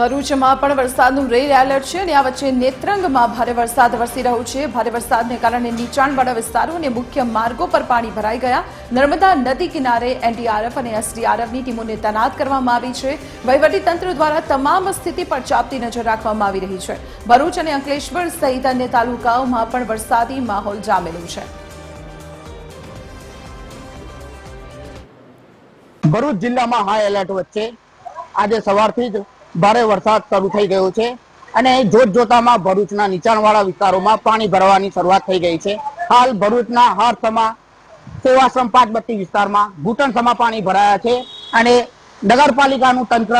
ભરૂચમાં પણ વરસાદનું રેડ એલર્ટ છે અને આ વચ્ચે નેત્રંગમાં ભારે વરસાદ વરસી રહ્યો છે। ભારે વરસાદને કારણે નીચાણવાળા વિસ્તારો અને મુખ્ય માર્ગો પર પાણી ભરાઈ ગયા। નર્મદા નદી કિનારે એનડીઆરએફ અને એસડીઆરએફની ટીમોને તૈનાત કરવામાં આવી છે। વહીવટીતંત્ર દ્વારા તમામ સ્થિતિ પર ચાંપતી નજર રાખવામાં આવી રહી છે। ભરૂચ અને અંકલેશ્વર સહિત અન્ય તાલુકાઓમાં પણ વરસાદી માહોલ જામેલો છે। ભરૂચ જિલ્લામાં હાઈ એલર્ટ વચ્ચે આજે સવારથી જ ભારે વરસાદ શરૂ થઈ ગયો છે અને જોતજોતામાં ભરૂચના નીચાણવાળા વિસ્તારોમાં પાણી ભરવાની શરૂઆત થઈ ગઈ છે। હાલ ભરૂચના હારસમા સેવાશ્રમ પાંચબત્તી વિસ્તારમાં ઘૂંટણસમા પાણી ભરાયા છે અને નગરપાલિકાનું તંત્ર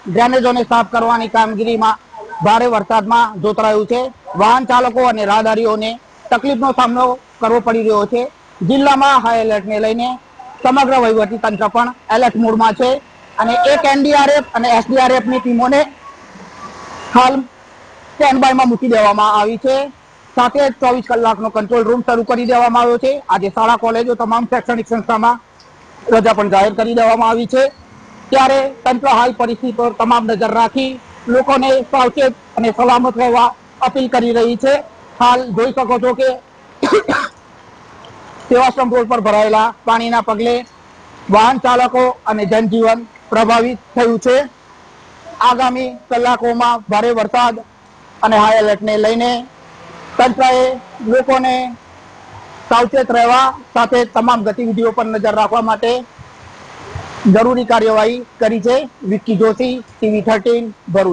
ડ્રેનેજોને સાફ કરવાની કામગીરીમાં ભારે વરસાદમાં જોતરાયું છે। વાહન ચાલકો અને રાહદારીઓને તકલીફનો સામનો કરવો પડી રહ્યો છે। જિલ્લામાં હાઈ એલર્ટને લઈને સમગ્ર વહીવટી તંત્ર પણ એલર્ટ મોડમાં છે અને એક એનડીઆરએફ અને એસડીઆરએફની ટીમોને હાલ સ્ટેન્ડ બાયમાં મૂકી દેવામાં આવી છે। સાથે 24 કલાકનો કંટ્રોલ રૂમ શરૂ કરી દેવામાં આવ્યો છે। આજે શાળા કોલેજો તમામ શૈક્ષણિક સંસ્થામાં રજા પણ જાહેર કરી દેવામાં આવી છે। ત્યારે તંત્ર હાલ પરિસ્થિતિ પર તમામ નજર રાખી લોકોને સાવચેત અને સલામત રહેવા અપીલ કરી રહી છે। હાલ જોઈ શકો છો કે સેવાશ્રમ રોડ પર ભરાયેલા પાણીના પગલે વાહન ચાલકો અને જનજીવન પ્રભાવિત થયું છે। આગામી કલાકોમાં ભારે વરસાદ અને હાઈ એલર્ટને લઈને તંત્રએ લોકોને સાવચેત રહેવા સાથે તમામ ગતિવિધિઓ પર નજર રાખવા માટે જરૂરી કાર્યવાહી કરી છે। વિક્કી જોશી, TV13 ભરૂચ।